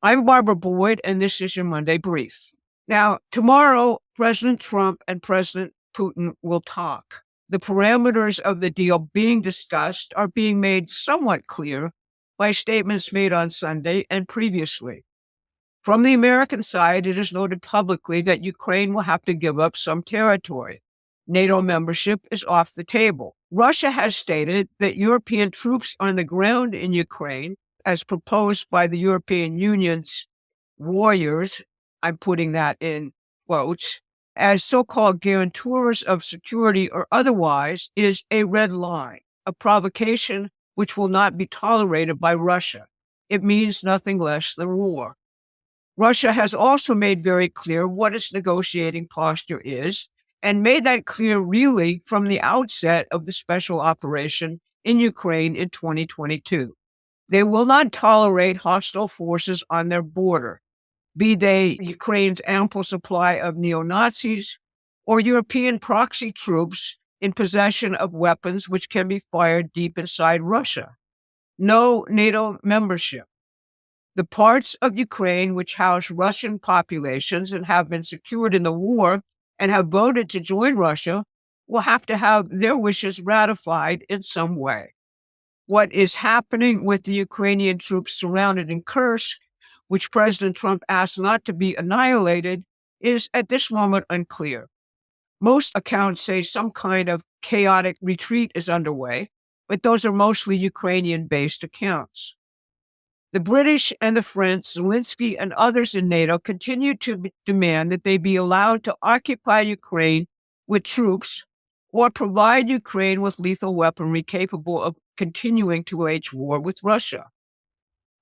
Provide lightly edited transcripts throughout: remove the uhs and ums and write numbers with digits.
I'm Barbara Boyd, and this is your Monday Brief. Now, tomorrow, President Trump and President Putin will talk. The parameters of the deal being discussed are being made somewhat clear by statements made on Sunday and previously. From the American side, it is noted publicly that Ukraine will have to give up some territory. NATO membership is off the table. Russia has stated that European troops on the ground in Ukraine, as proposed by the European Union's warriors, I'm putting that in quotes, as so-called guarantors of security or otherwise, is a red line, a provocation which will not be tolerated by Russia. It means nothing less than war. Russia has also made very clear what its negotiating posture is, and made that clear really from the outset of the special operation in Ukraine in 2022. They will not tolerate hostile forces on their border, be they Ukraine's ample supply of neo-Nazis or European proxy troops in possession of weapons which can be fired deep inside Russia. No NATO membership. The parts of Ukraine which house Russian populations and have been secured in the war and have voted to join Russia will have to have their wishes ratified in some way. What is happening with the Ukrainian troops surrounded in Kursk, which President Trump asked not to be annihilated, is at this moment unclear. Most accounts say some kind of chaotic retreat is underway, but those are mostly Ukrainian-based accounts. The British and the French, Zelensky and others in NATO continue to demand that they be allowed to occupy Ukraine with troops or provide Ukraine with lethal weaponry capable of continuing to wage war with Russia.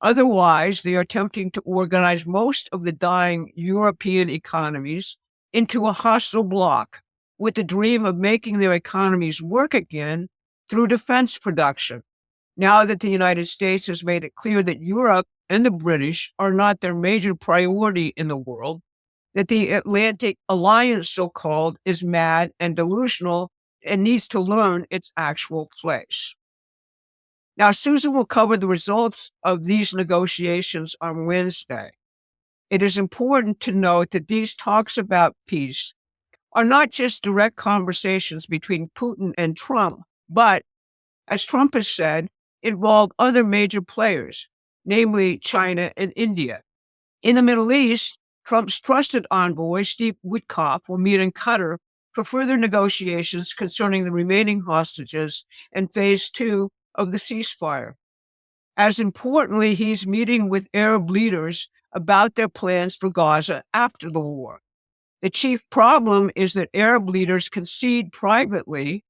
Otherwise, they are attempting to organize most of the dying European economies into a hostile bloc with the dream of making their economies work again through defense production. Now that the United States has made it clear that Europe and the British are not their major priority in the world, that the Atlantic Alliance, so-called, is mad and delusional and needs to learn its actual place. Now, Susan will cover the results of these negotiations on Wednesday. It is important to note that these talks about peace are not just direct conversations between Putin and Trump, but, as Trump has said, involve other major players, namely China and India. In the Middle East, Trump's trusted envoy, Steve Witkoff, will meet in Qatar for further negotiations concerning the remaining hostages and phase 2 of the ceasefire. As importantly, he's meeting with Arab leaders about their plans for Gaza after the war. The chief problem is that Arab leaders concede privately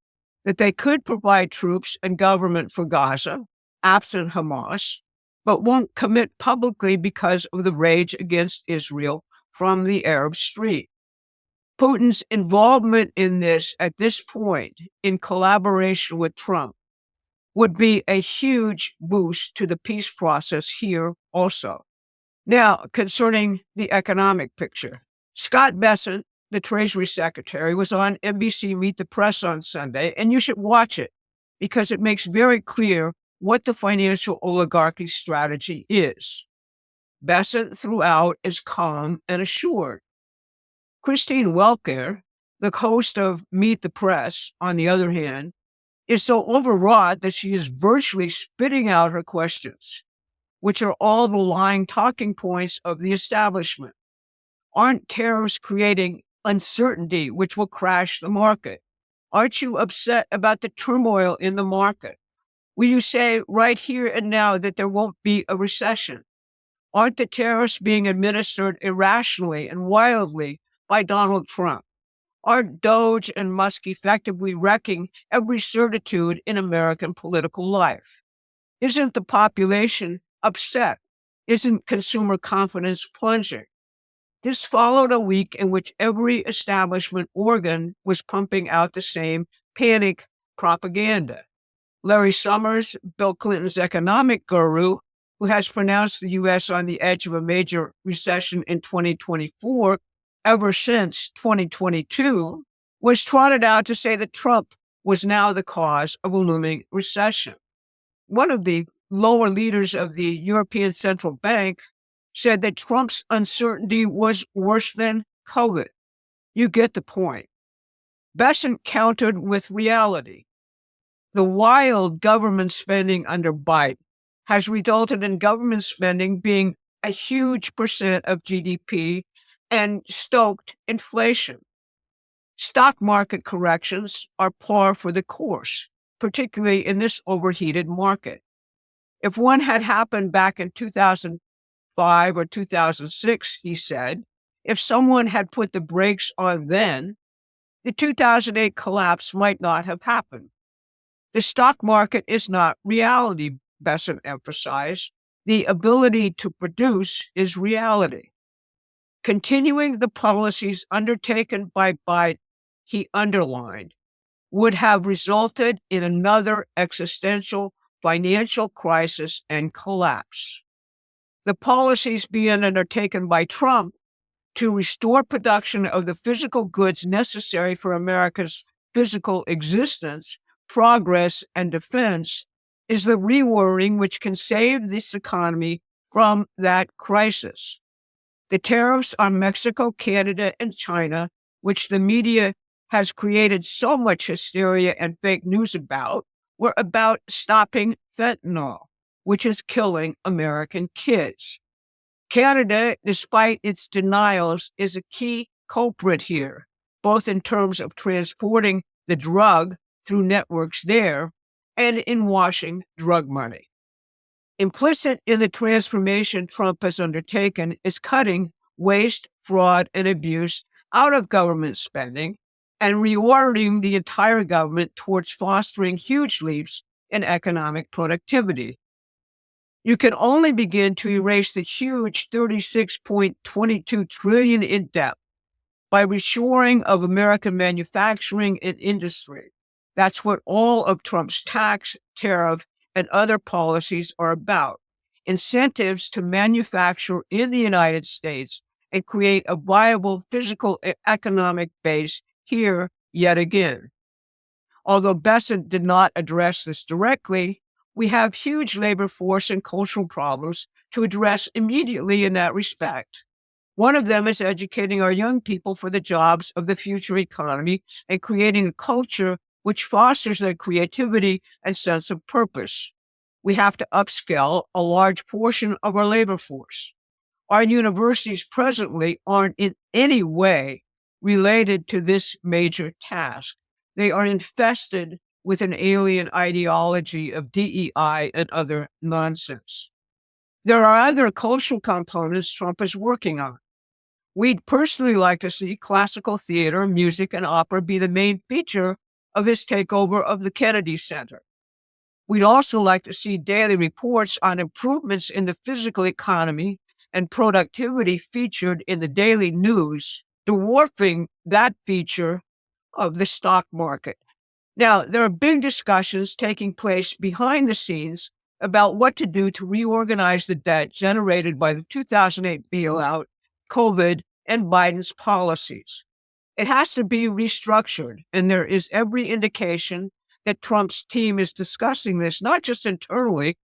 that they could provide troops and government for Gaza, absent Hamas, but won't commit publicly because of the rage against Israel from the Arab street. Putin's involvement in this at this point, in collaboration with Trump, would be a huge boost to the peace process here also. Now, concerning the economic picture, Scott Bessent, the Treasury Secretary, was on NBC Meet the Press on Sunday, and you should watch it because it makes very clear what the financial oligarchy strategy is. Bessent throughout is calm and assured. Christine Welker, the host of Meet the Press, on the other hand, is so overwrought that she is virtually spitting out her questions, which are all the lying talking points of the establishment. Aren't tariffs creating uncertainty which will crash the market? Aren't you upset about the turmoil in the market? Will you say right here and now that there won't be a recession? Aren't the tariffs being administered irrationally and wildly by Donald Trump? Aren't Doge and Musk effectively wrecking every certitude in American political life? Isn't the population upset? Isn't consumer confidence plunging? This followed a week in which every establishment organ was pumping out the same panic propaganda. Larry Summers, Bill Clinton's economic guru, who has pronounced the U.S. on the edge of a major recession in 2024 ever since 2022, was trotted out to say that Trump was now the cause of a looming recession. One of the lower leaders of the European Central Bank, said that Trump's uncertainty was worse than COVID. You get the point. Besant countered with reality. The wild government spending under Biden has resulted in government spending being a huge percent of GDP and stoked inflation. Stock market corrections are par for the course, particularly in this overheated market. If one had happened back in 2005 or 2006, he said, if someone had put the brakes on then, the 2008 collapse might not have happened. The stock market is not reality, Besant emphasized. The ability to produce is reality. Continuing the policies undertaken by Biden, he underlined, would have resulted in another existential financial crisis and collapse. The policies being undertaken by Trump to restore production of the physical goods necessary for America's physical existence, progress, and defense is the rewiring which can save this economy from that crisis. The tariffs on Mexico, Canada, and China, which the media has created so much hysteria and fake news about, were about stopping fentanyl, which is killing American kids. Canada, despite its denials, is a key culprit here, both in terms of transporting the drug through networks there and in washing drug money. Implicit in the transformation Trump has undertaken is cutting waste, fraud, and abuse out of government spending and reordering the entire government towards fostering huge leaps in economic productivity. You can only begin to erase the huge $36.22 trillion in debt by reshoring of American manufacturing and industry. That's what all of Trump's tax, tariff, and other policies are about. Incentives to manufacture in the United States and create a viable physical economic base here yet again. Although Besant did not address this directly, we have huge labor force and cultural problems to address immediately in that respect. One of them is educating our young people for the jobs of the future economy and creating a culture which fosters their creativity and sense of purpose. We have to upskill a large portion of our labor force. Our universities presently aren't in any way related to this major task. They are infested with an alien ideology of DEI and other nonsense. There are other cultural components Trump is working on. We'd personally like to see classical theater, music, and opera be the main feature of his takeover of the Kennedy Center. We'd also like to see daily reports on improvements in the physical economy and productivity featured in the daily news, dwarfing that feature of the stock market. Now, there are big discussions taking place behind the scenes about what to do to reorganize the debt generated by the 2008 bailout, COVID, and Biden's policies. It has to be restructured, and there is every indication that Trump's team is discussing this, not just internally,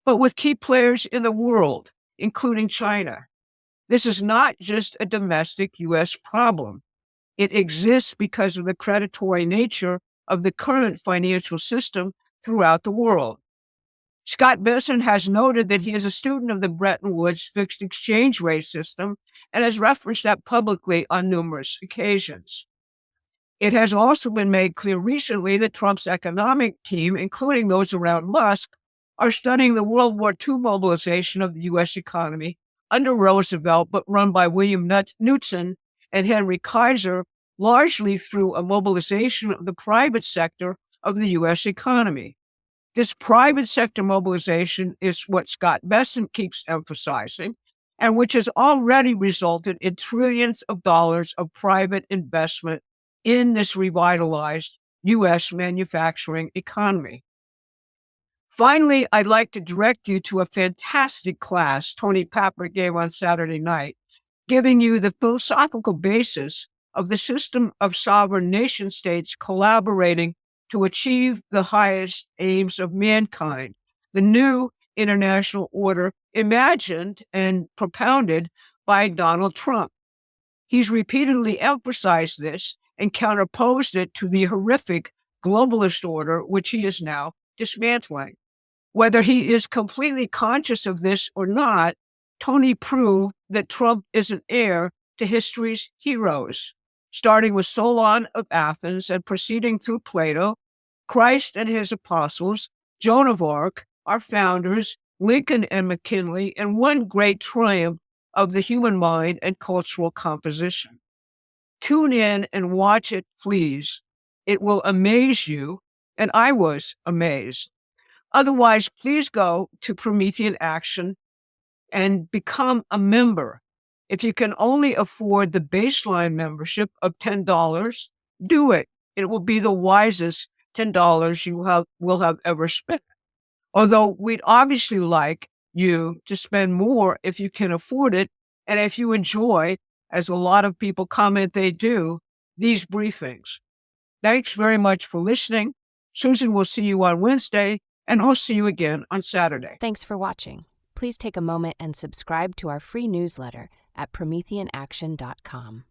but with key players in the world, including China. This is not just a domestic U.S. problem. It exists because of the predatory nature of the current financial system throughout the world. Scott Besant has noted that he is a student of the Bretton Woods fixed exchange rate system and has referenced that publicly on numerous occasions. It has also been made clear recently that Trump's economic team, including those around Musk, are studying the World War II mobilization of the U.S. economy under Roosevelt, but run by William Knudsen and Henry Kaiser, largely through a mobilization of the private sector of the U.S. economy. This private sector mobilization is what Scott Besant keeps emphasizing, and which has already resulted in trillions of dollars of private investment in this revitalized U.S. manufacturing economy. Finally, I'd like to direct you to a fantastic class Tony Papper gave on Saturday night, giving you the philosophical basis of the system of sovereign nation states collaborating to achieve the highest aims of mankind, the new international order imagined and propounded by Donald Trump. He's repeatedly emphasized this and counterposed it to the horrific globalist order, which he is now dismantling. Whether he is completely conscious of this or not, Tony proved that Trump is an heir to history's heroes, starting with Solon of Athens and proceeding through Plato, Christ and his apostles, Joan of Arc, our founders, Lincoln and McKinley, and one great triumph of the human mind and cultural composition. Tune in and watch it, please. It will amaze you, and I was amazed. Otherwise, please go to Promethean Action and become a member. If you can only afford the baseline membership of $10, do it. It will be the wisest $10 you will have ever spent. Although we'd obviously like you to spend more if you can afford it, and if you enjoy, as a lot of people comment they do, these briefings. Thanks very much for listening. Susan will see you on Wednesday, and I'll see you again on Saturday. Thanks for watching. Please take a moment and subscribe to our free newsletter at PrometheanAction.com.